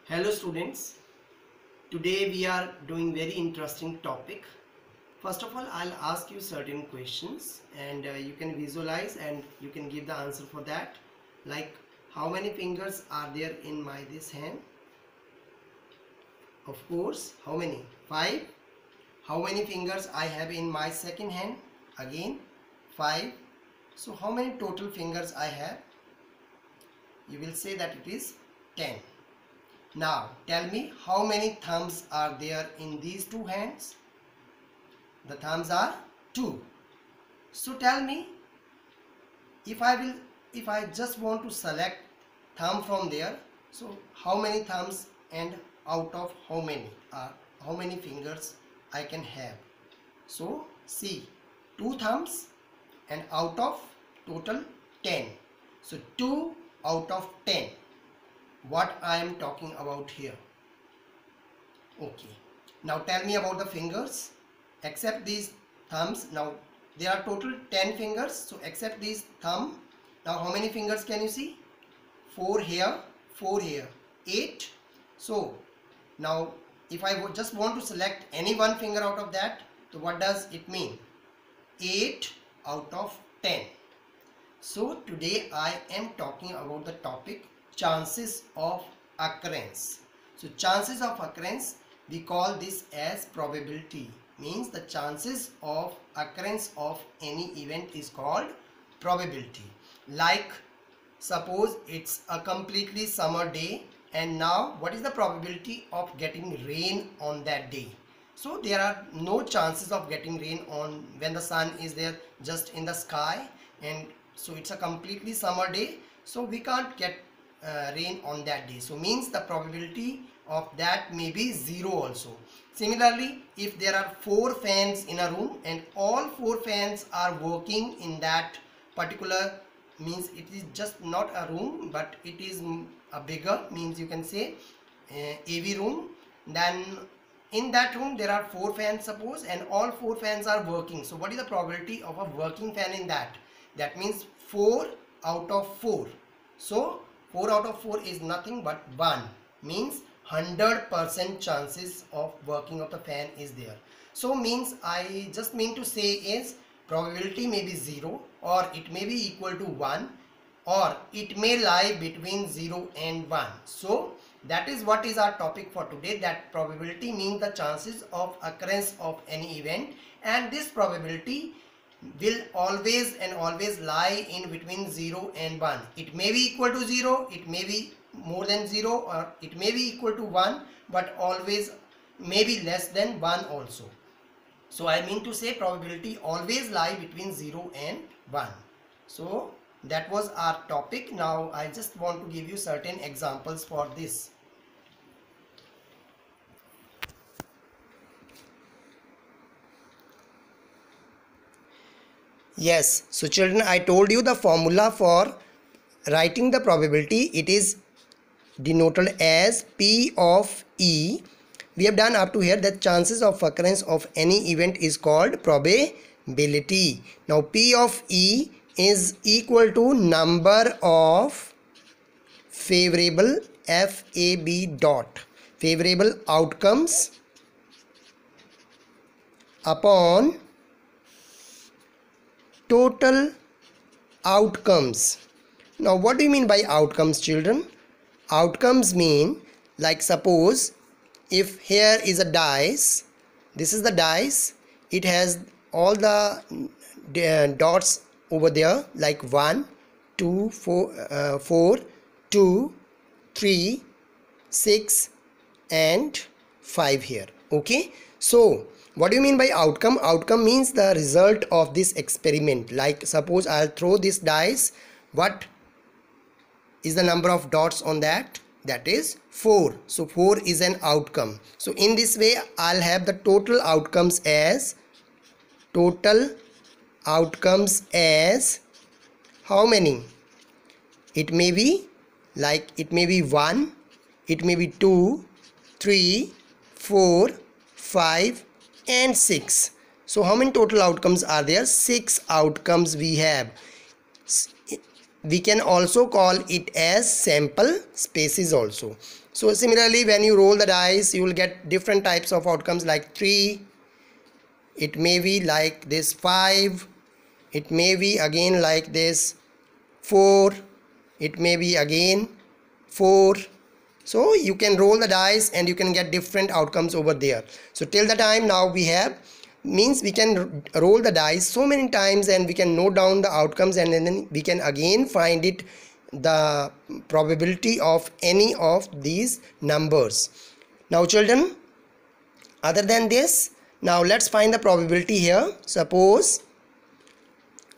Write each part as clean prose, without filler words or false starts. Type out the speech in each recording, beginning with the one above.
Hello students, today we are doing very interesting topic. First of all, I'll ask you certain questions and you can visualize and you can give the answer for that. Like how many fingers are there in my this hand? Of course, how many? 5. How many fingers I have in my second hand? Again 5. So how many total fingers I have? You will say that it is 10. Now tell me how many thumbs are there in these two hands? The thumbs are 2. So tell me, if I just want to select thumb from there, so how many thumbs and out of how many fingers I can have? So see, 2 thumbs and out of total 10. So 2 out of 10. What I am talking about here. Okay, now tell me about the fingers. Except these thumbs, now there are total 10 fingers, so except these thumb, now how many fingers can you see? 4 here, 4 here, 8. So now if I just want to select any one finger out of that, so what does it mean? 8 out of 10. So today I am talking about the topic chances of occurrence. So chances of occurrence, we call this as probability. Means the chances of occurrence of any event is called probability. Like suppose it's a completely summer day, and now what is the probability of getting rain on that day? So there are no chances of getting rain on when the sun is there just in the sky, and so it's a completely summer day, so we can't get rain on that day. So means the probability of that may be 0 also. Similarly, if there are 4 fans in a room and all 4 fans are working in that particular, means it is just not a room but it is a bigger, means you can say AV room, then in that room there are 4 fans suppose, and all 4 fans are working. So what is the probability of a working fan in that? That means 4 out of 4. So 4 out of 4 is nothing but 1, means 100% chances of working of the fan is there. So means I just mean to say is probability may be 0, or it may be equal to 1, or it may lie between 0 and 1. So that is what is our topic for today, that probability means the chances of occurrence of any event, and this probability will always and always lie in between 0 and 1. It may be equal to 0, it may be more than 0, or it may be equal to 1, but always may be less than 1 also. So I mean to say probability always lie between 0 and 1. So that was our topic. Now I just want to give you certain examples for this. Yes, so children, I told you the formula for writing the probability. It is denoted as P of E. We have done up to here that chances of occurrence of any event is called probability. Now P of E is equal to number of favorable FAB dot favorable outcomes upon total outcomes. Now what do you mean by outcomes, children? Outcomes mean, like suppose if here is a dice, this is the dice, it has all the dots over there like 1, 2, 4, 2, 3, 6 and 5 here. Okay, so what do you mean by outcome? Outcome means the result of this experiment. Like suppose I'll throw this dice, what is the number of dots on that? That is 4. So 4 is an outcome. So in this way I'll have the total outcomes as how many? It may be like, it may be 1, it may be 2, 3, 4, 5 and 6. So how many total outcomes are there? 6 outcomes we have. We can also call it as sample spaces also. So similarly, when you roll the dice, you will get different types of outcomes like 3, it may be like this 5, it may be again like this 4, it may be again 4. So you can roll the dice and you can get different outcomes over there. So till the time now we have, means we can roll the dice so many times and we can note down the outcomes, and then we can again find it, the probability of any of these numbers. Now children, other than this, now let's find the probability here. Suppose,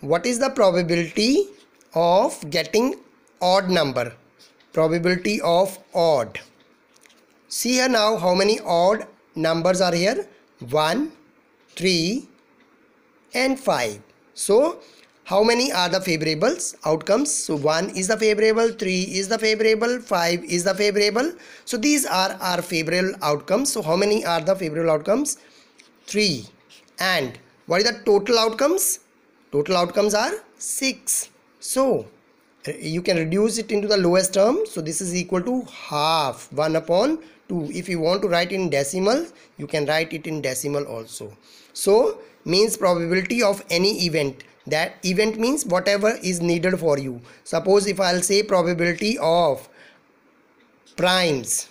what is the probability of getting odd number? Probability of odd. See here now how many odd numbers are here. 1, 3 and 5. So how many are the favorable outcomes? So 1 is the favorable, 3 is the favorable, 5 is the favorable. So these are our favorable outcomes. So how many are the favorable outcomes? 3. And what is the total outcomes? Total outcomes are 6. So you can reduce it into the lowest term. So this is equal to half, 1 upon 2. If you want to write in decimal, you can write it in decimal also. So means probability of any event. That event means whatever is needed for you. Suppose if I'll say probability of primes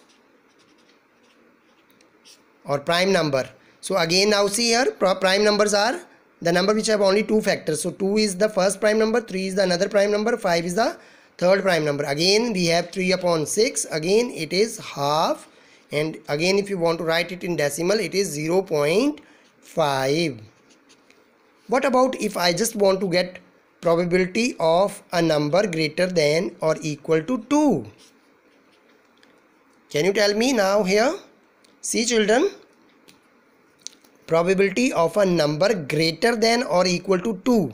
or prime number. So again now see here, prime numbers are the number which have only 2 factors. So 2 is the first prime number, 3 is the another prime number, 5 is the third prime number. Again we have 3 upon 6. Again it is half. And again if you want to write it in decimal, it is 0.5. What about if I just want to get probability of a number greater than or equal to 2? Can you tell me now here? See children, probability of a number greater than or equal to 2.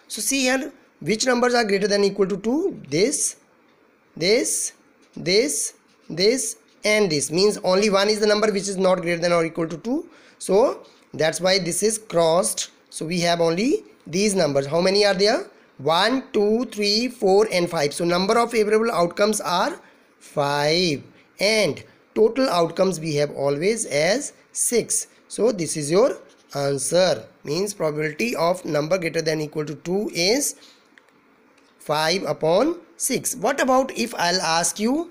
So see here, which numbers are greater than or equal to 2? This and this. Means only one is the number which is not greater than or equal to 2. So that's why this is crossed. So we have only these numbers. How many are there? 1, 2, 3, 4 and 5. So number of favorable outcomes are 5. And total outcomes we have always as 6. So this is your answer. Means probability of number greater than or equal to 2 is 5 upon 6. What about if I'll ask you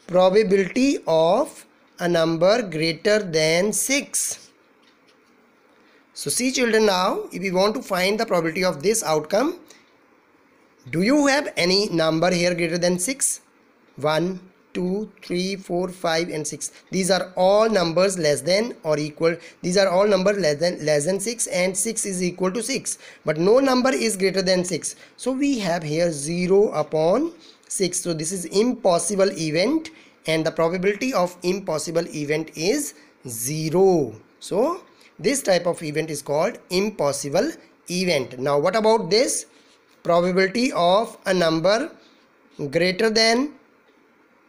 probability of a number greater than 6? So see children, now if we want to find the probability of this outcome, do you have any number here greater than 6? 1, 2, 3, 4, 5 and 6. These are all numbers less than or equal. These are all numbers less than 6, and 6 is equal to 6. But no number is greater than 6. So we have here 0 upon 6. So this is impossible event, and the probability of impossible event is 0. So this type of event is called impossible event. Now what about this? Probability of a number greater than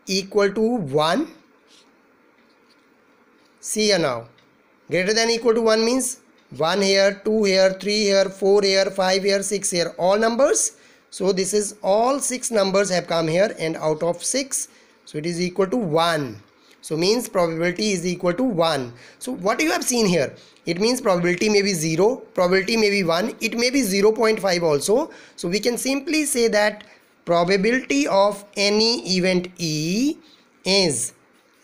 equal to 1. See here now, greater than equal to 1 means 1 here, 2 here, 3 here, 4 here, 5 here, 6 here, all numbers. So this is all 6 numbers have come here, and out of 6, so it is equal to 1. So means probability is equal to 1. So what you have seen here, it means probability may be 0, probability may be 1, it may be 0.5 also. So we can simply say that probability of any event E is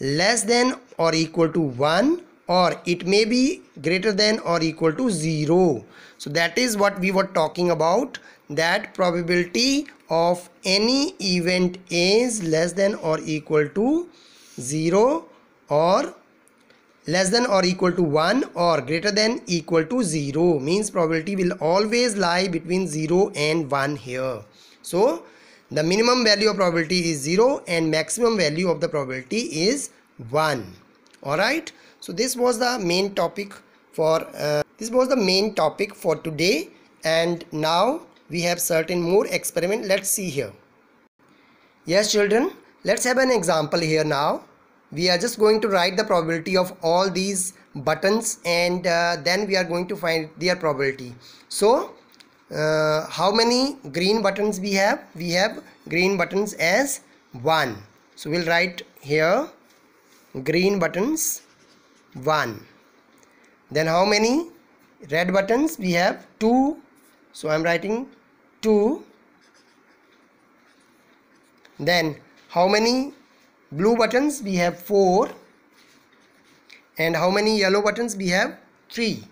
less than or equal to 1, or it may be greater than or equal to 0. So that is what we were talking about, that probability of any event is less than or equal to 0, or less than or equal to 1, or greater than equal to 0. Means probability will always lie between 0 and 1 here. So the minimum value of probability is 0 and maximum value of the probability is 1. Alright, so this was the main topic for today, and now we have certain more experiment. Let's see here. Yes children, let's have an example here now. We are just going to write the probability of all these buttons, and then we are going to find their probability. So how many green buttons we have? We have green buttons as 1. So we'll write here green buttons? 1. Then how many red buttons? We have 2. So I am writing 2. Then how many blue buttons? We have 4. And how many yellow buttons? We have 3.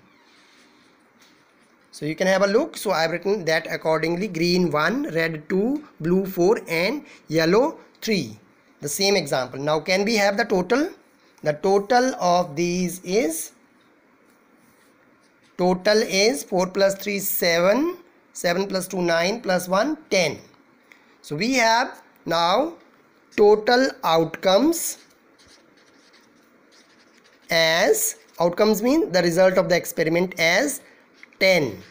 So you can have a look. So I have written that accordingly: green 1, red 2, blue 4 and yellow 3. The same example. Now can we have the total? The total of these is 4 plus 3 7, 7 plus 2 9 plus 1 10. So we have now total outcomes as, outcomes mean the result of the experiment, as 10.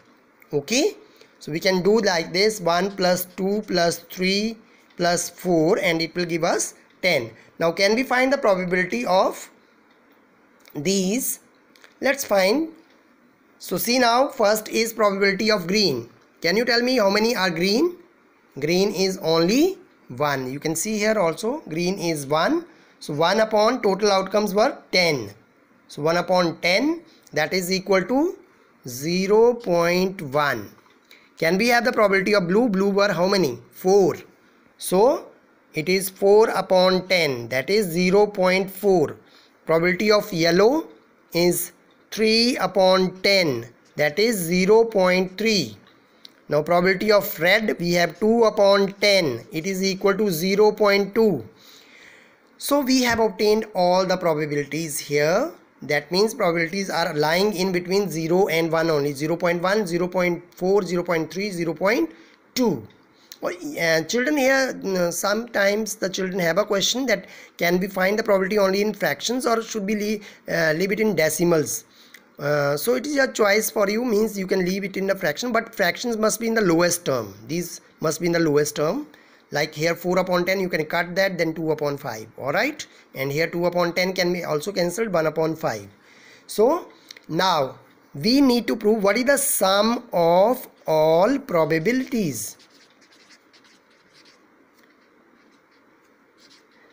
Okay, so we can do like this: 1 plus 2 plus 3 plus 4 and it will give us 10. Now can we find the probability of these? Let's find. So see, now first is probability of green. Can you tell me how many are green? Green is only 1. You can see here also green is 1. So 1 upon total outcomes were 10. So 1 upon 10, that is equal to 0.1. Can we have the probability of blue? Blue were how many? 4. So it is 4 upon 10, that is 0.4. Probability of yellow is 3 upon 10, that is 0.3. Now probability of red, we have 2 upon 10, it is equal to 0.2. So we have obtained all the probabilities here. That means probabilities are lying in between 0 and 1 only: 0.1, 0.4, 0.3, 0.2. Children, here sometimes the children have a question that can we find the probability only in fractions or should we leave it in decimals? So it is your choice for you, means you can leave it in the fraction, but fractions must be in the lowest term. These must be in the lowest term. Like here 4 upon 10, you can cut that, then 2 upon 5. Alright, and here 2 upon 10 can be also cancelled, 1 upon 5. So now we need to prove what is the sum of all probabilities.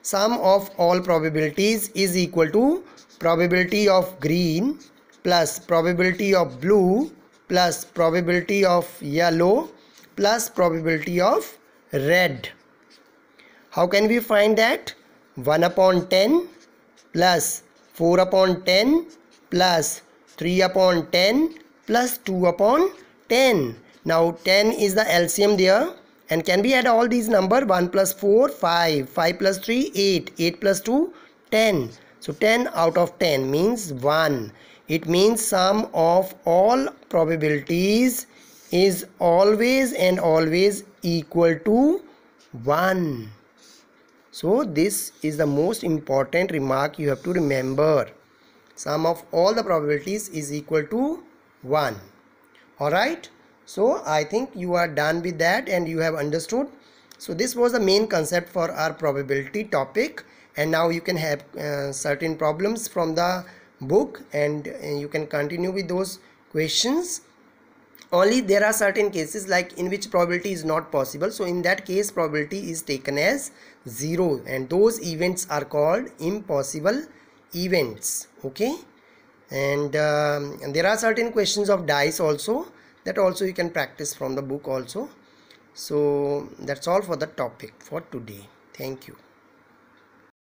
Sum of all probabilities is equal to probability of green plus probability of blue plus probability of yellow plus probability of red. How can we find that? 1 upon 10 plus 4 upon 10 plus 3 upon 10 plus 2 upon 10. Now 10 is the LCM there. And can we add all these numbers? 1 plus 4, 5. 5 plus 3, 8. 8 plus 2, 10. So 10 out of 10 means 1. It means sum of all probabilities is always and always equal to 1. So this is the most important remark you have to remember. Sum of all the probabilities is equal to 1. Alright. So I think you are done with that and you have understood. So this was the main concept for our probability topic, and now you can have certain problems from the book and you can continue with those questions. Only there are certain cases like in which probability is not possible. So in that case probability is taken as 0 and those events are called impossible events. Okay, and there are certain questions of dice also, that also you can practice from the book also. So that's all for the topic for today. Thank you.